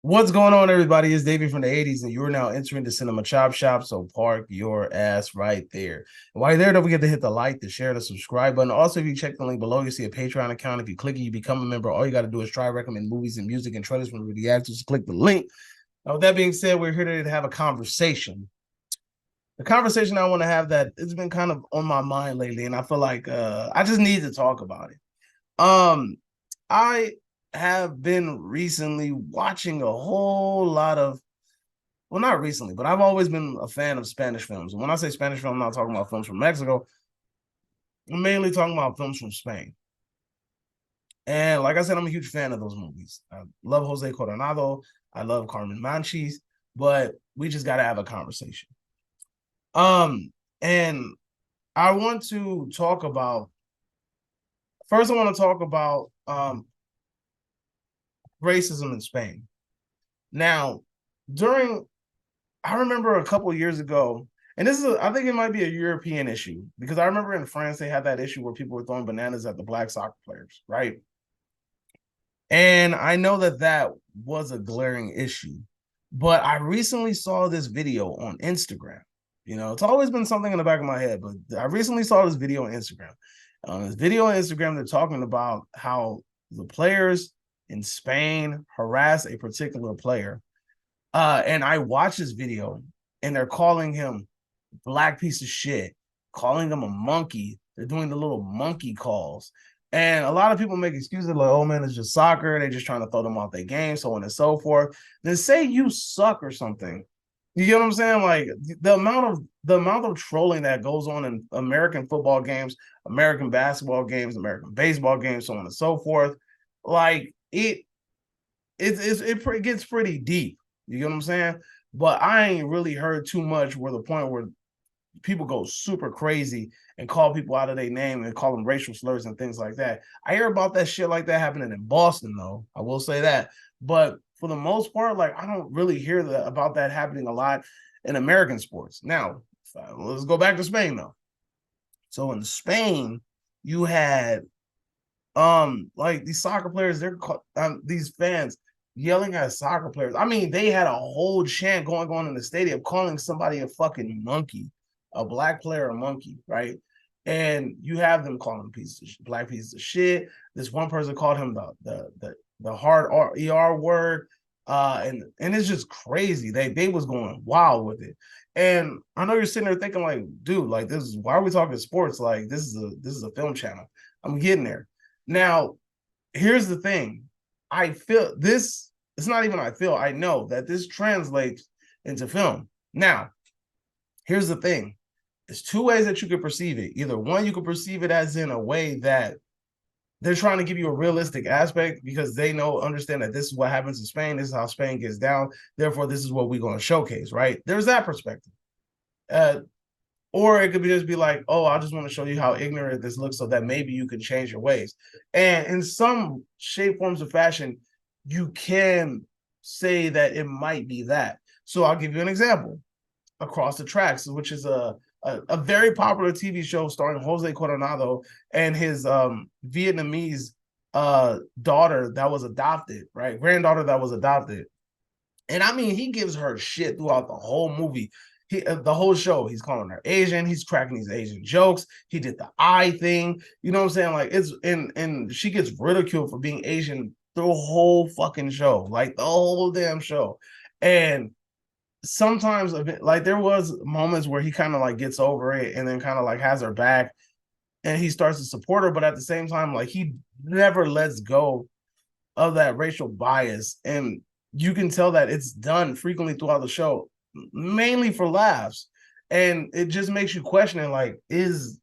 What's going on, everybody? It's Davey from the 80s, and you're now entering the Cinema Chop Shop. So park your ass right there. And while you're there, don't forget to hit the like, the share, the subscribe button. Also, if you check the link below, you see a Patreon account. If you click it, you become a member. All you got to do is try recommend movies and music and trailers from the actors. Just click the link. Now, with that being said, we're here today to have a conversation. The conversation I want to have that it's been kind of on my mind lately, and I feel like I just need to talk about it. Um, I have been recently watching a whole lot of, well, not recently, but I've always been a fan of Spanish films. And when I say Spanish film, I'm not talking about films from Mexico. I'm mainly talking about films from Spain. And like I said, I'm a huge fan of those movies. I love Jose Coronado. I love Carmen Manchis, but we just got to have a conversation. And I want to talk about, first, I want to talk about racism in Spain. Now, during I remember a couple years ago, and I think it might be a European issue because I remember in France they had that issue where people were throwing bananas at the black soccer players, right? And I know that that was a glaring issue, but I recently saw this video on Instagram. You know, it's always been something in the back of my head, but I recently saw this video on Instagram. On this video on Instagram, they're talking about how the players in Spain harass a particular player. And I watched this video and they're calling him black piece of shit, calling him a monkey. They're doing the little monkey calls. And a lot of people make excuses like, oh man, it's just soccer. They're just trying to throw them off their game, so on and so forth. Then say you suck or something. You get what I'm saying? Like the amount of trolling that goes on in American football games, American basketball games, American baseball games, so on and so forth. Like it gets pretty deep. You get what I'm saying? But I ain't really heard too much where the point where people go super crazy and call people out of their name and call them racial slurs and things like that. I hear about that shit like that happening in Boston, though. I will say that. But for the most part, like I don't really hear about that happening a lot in American sports. Now, let's go back to Spain though. So in Spain, you had like these soccer players, these fans yelling at soccer players. I mean, they had a whole chant going on in the stadium calling somebody a fucking monkey, a black player a monkey, right? And you have them calling him black pieces of shit. This one person called him the hard er word. And it's just crazy. They was going wild with it. And I know you're sitting there thinking, like, dude, like this is why are we talking sports? Like this is a film channel. I'm getting there. Now, here's the thing. I feel this, it's not even I know that this translates into film. Now, here's the thing. There's two ways that you could perceive it. Either one, you could perceive it as in a way that they're trying to give you a realistic aspect because they understand that this is what happens in Spain. This is how Spain gets down. Therefore, this is what we're going to showcase, right? There's that perspective. Or it could just be like, oh, I just want to show you how ignorant this looks so that maybe you can change your ways. And in some shape, forms, of fashion, you can say that it might be that. So I'll give you an example. Across the Tracks, which is a very popular TV show starring Jose Coronado and his Vietnamese daughter that was adopted, right? Granddaughter that was adopted. And I mean, he gives her shit throughout the whole movie. The whole show, he's calling her Asian. He's cracking these Asian jokes. He did the eye thing. You know what I'm saying? Like it's and she gets ridiculed for being Asian through the whole fucking show, like the whole damn show. And sometimes, like there was moments where he kind of like gets over it and then kind of like has her back and he starts to support her, but at the same time, like he never lets go of that racial bias. And you can tell that it's done frequently throughout the show, mainly for laughs. And it just makes you question it, like, is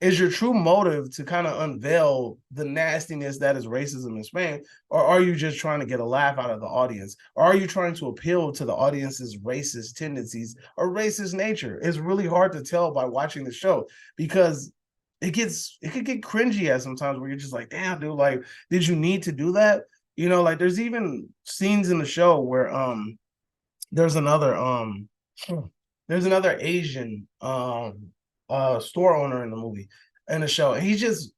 your true motive to kind of unveil the nastiness that is racism in Spain, or are you just trying to get a laugh out of the audience? Or are you trying to appeal to the audience's racist tendencies or racist nature? It's really hard to tell by watching the show because it could get cringy at sometimes where you're just like, damn, dude, like, did you need to do that? You know, like there's even scenes in the show where there's another there's another Asian store owner in the movie in the show, and he just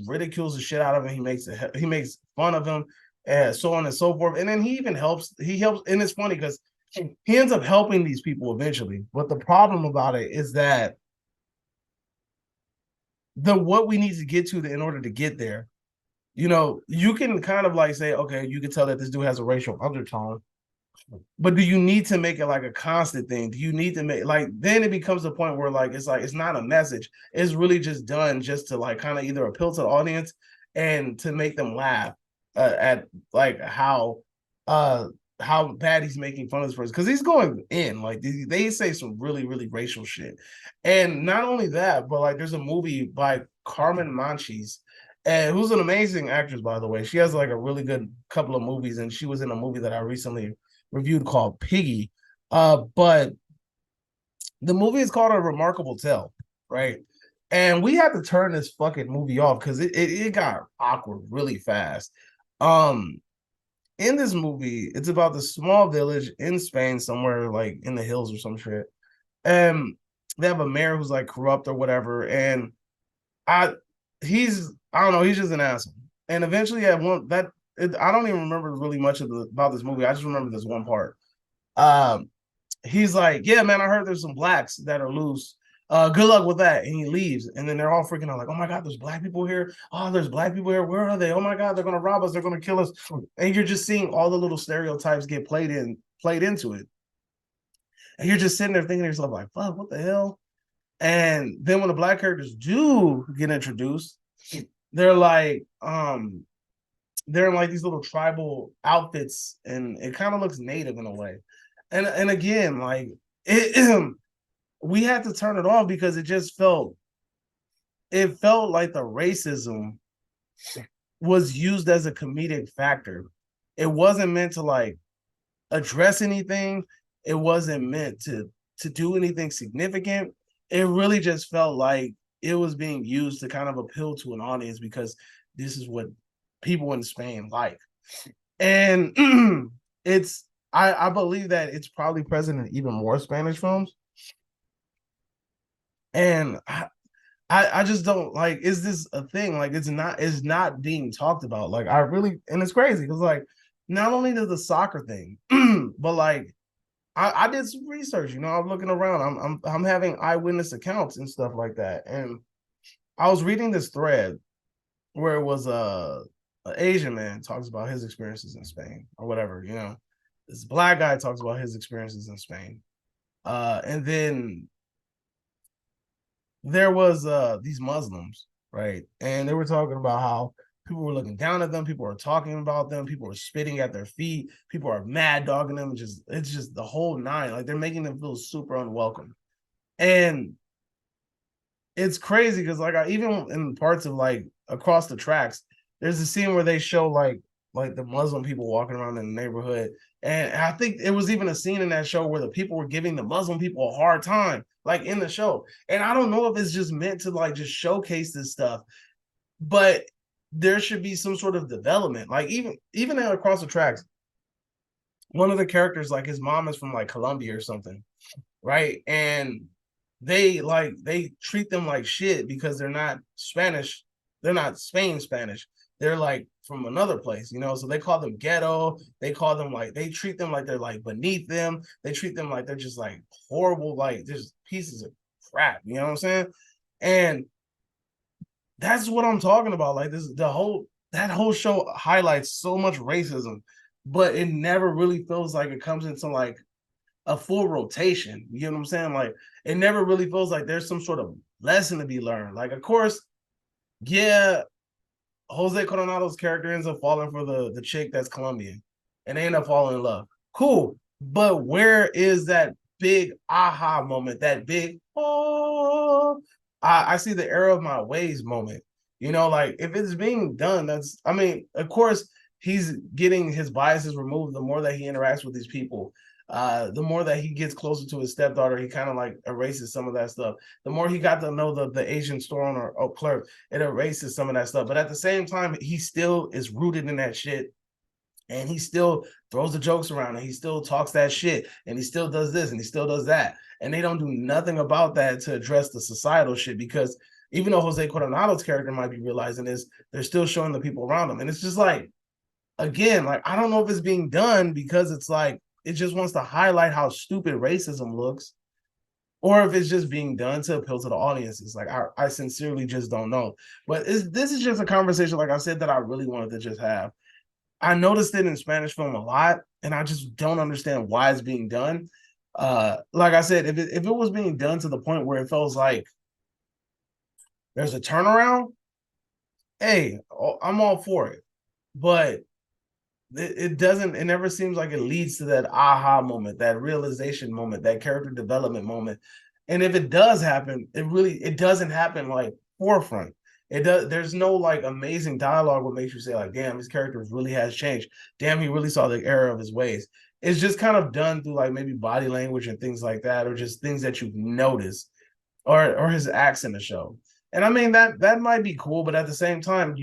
ridicules the shit out of him. He makes fun of him and so on and so forth. And then he helps, and it's funny because he ends up helping these people eventually. But the problem about it is that the what we need to get to in order to get there, you can kind of like say, okay, you can tell that this dude has a racial undertone, but do you need to make it like a constant thing? Do you need to make like then it becomes a point where like it's not a message. It's really just done just to like kind of either appeal to the audience and to make them laugh at like how bad he's making fun of this person because he's going in like they say some really really racial shit. And not only that, but like there's a movie by Carmen Manchis, and who's an amazing actress, by the way. She has like a really good couple of movies, and she was in a movie that I recently reviewed called Piggy. But the movie is called A Remarkable Tale, right? And we had to turn this fucking movie off because it got awkward really fast. Um, in this movie, it's about the small village in Spain, somewhere like in the hills or some shit. And they have a mayor who's like corrupt or whatever. And I I don't know, he's just an asshole. And eventually at one that I don't even remember really much about this movie. I just remember this one part. Um, he's like, yeah, man, I heard there's some blacks that are loose. Good luck with that. And he leaves. And then they're all freaking out, like, oh my God, there's black people here. Oh, there's black people here. Where are they? Oh my God, they're gonna rob us, they're gonna kill us. And you're just seeing all the little stereotypes get played into it. And you're just sitting there thinking to yourself, like, fuck, what the hell? And then when the black characters do get introduced, they're like, they're in like these little tribal outfits, and it kind of looks native in a way. And again, like we had to turn it off because it felt like the racism was used as a comedic factor. It wasn't meant to like address anything. It wasn't meant to do anything significant. It really just felt like it was being used to kind of appeal to an audience because this is what people in Spain like. And I believe that it's probably present in even more Spanish films. And I just don't like, is this a thing? Like it's not being talked about. Like I really, and it's crazy because like not only does the soccer thing, but like I did some research, I'm looking around. I'm having eyewitness accounts and stuff like that. And I was reading this thread where it was an Asian man talks about his experiences in Spain or whatever, This black guy talks about his experiences in Spain. And then there was these Muslims, right? And they were talking about how people were looking down at them, people were talking about them, people were spitting at their feet, people are mad dogging them. It's just the whole nine. Like they're making them feel super unwelcome. And it's crazy because like even in parts of like across the tracks, there's a scene where they show like the Muslim people walking around in the neighborhood. And I think it was even a scene in that show where the people were giving the Muslim people a hard time, like in the show. And I don't know if it's just meant to like just showcase this stuff, but there should be some sort of development. Like even across the tracks, one of the characters, like his mom is from like Colombia or something, right? And they treat them like shit because they're not Spanish, they're not Spain Spanish. They're like from another place, so they call them ghetto. They call them like, they treat them like they're like beneath them. They treat them like they're just like horrible, like just pieces of crap, you know what I'm saying? And that's what I'm talking about. Like that whole show highlights so much racism, but it never really feels like it comes into like a full rotation. You know what I'm saying? Like it never really feels like there's some sort of lesson to be learned. Like, of course, yeah, Jose Coronado's character ends up falling for the chick that's Colombian, and they end up falling in love. Cool, but where is that big aha moment? That big oh, I see the error of my ways moment. Like if it's being done, I mean, of course, he's getting his biases removed the more that he interacts with these people. The more that he gets closer to his stepdaughter, he kind of like erases some of that stuff. The more he got to know the Asian store owner or clerk, it erases some of that stuff. But at the same time, he still is rooted in that shit. And he still throws the jokes around, and he still talks that shit, and he still does this, and he still does that. And they don't do nothing about that to address the societal shit, because even though Jose Coronado's character might be realizing this, they're still showing the people around him. And it's just like, again, like I don't know if it's being done because it's like it just wants to highlight how stupid racism looks, or if it's just being done to appeal to the audiences. Like I sincerely just don't know. But this is just a conversation, like I said, that I really wanted to just have. I noticed it in Spanish film a lot, and I just don't understand why it's being done. Like I said, if it was being done to the point where it feels like there's a turnaround, hey, I'm all for it. But it doesn't, it never seems like it leads to that aha moment, that realization moment, that character development moment. And if it does happen, it doesn't happen like forefront. It does, there's no like amazing dialogue what makes you say, like, damn, his character really has changed. Damn, he really saw the error of his ways. It's just kind of done through like maybe body language and things like that, or just things that you've noticed, or his acts in the show. And I mean that might be cool, but at the same time,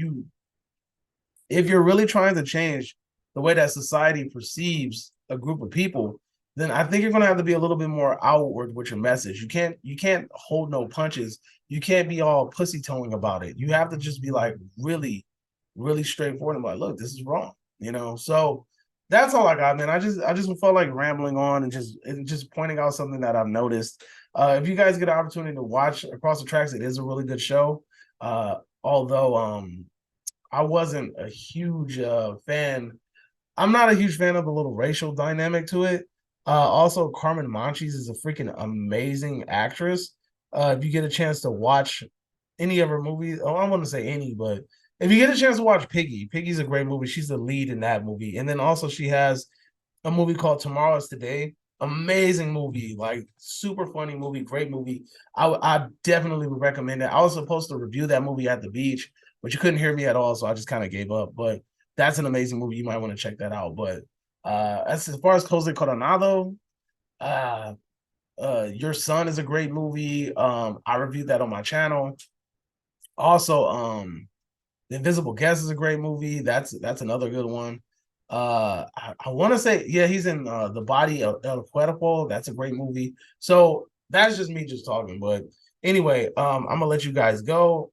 if you're really trying to change the way that society perceives a group of people, then I think you're going to have to be a little bit more outward with your message. You can't hold no punches. You can't be all pussy toeing about it. You have to just be like really, really straightforward and like, look, this is wrong. So that's all I got, man. I just felt like rambling on and just pointing out something that I've noticed. If you guys get an opportunity to watch Across the Tracks, it is a really good show. Although I wasn't a huge fan. I'm not a huge fan of the little racial dynamic to it. Also, Carmen Monchis is a freaking amazing actress. If you get a chance to watch any of her movies, oh, I want to say any, but if you get a chance to watch Piggy, Piggy's a great movie. She's the lead in that movie. And then also she has a movie called Tomorrow is Today. Amazing movie, like super funny movie, great movie. I definitely would recommend it. I was supposed to review that movie at the beach, but you couldn't hear me at all, so I just kind of gave up. But that's an amazing movie. You might want to check that out. But as far as Jose Coronado, uh, Your Son is a great movie. I reviewed that on my channel. Also, The Invisible Guest is a great movie. That's another good one. I want to say, yeah, he's in The Body of El Cuerpo. That's a great movie. So that's just me just talking. But anyway, I'm gonna let you guys go.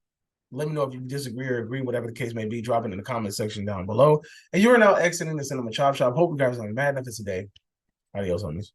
Let me know if you disagree or agree, whatever the case may be. Drop it in the comment section down below. And you are now exiting the Cinema Chop Shop. Hope you guys are having a mad enough today. Adios, homies.